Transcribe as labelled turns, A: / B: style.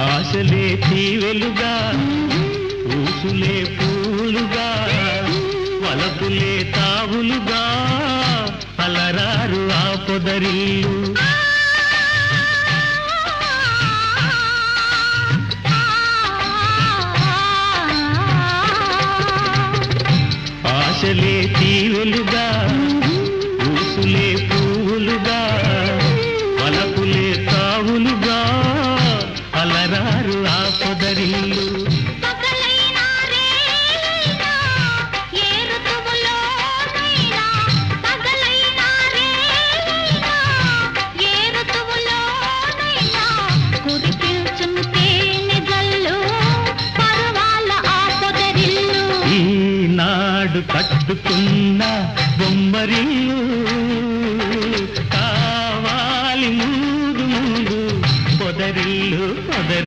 A: ఆశలే తీవెలుగా ఊసులే పూలుగా వలపులే తావులుగా అలరారు ఆ పొదరిల్లు ఆశలే తీవెలుగా ఊసులే పూలుగా వలపులే తావులుగా అలరారు ఆ పొదరిల్లు ఈనాడు కట్టుకున్న బొమ్మరిల్లు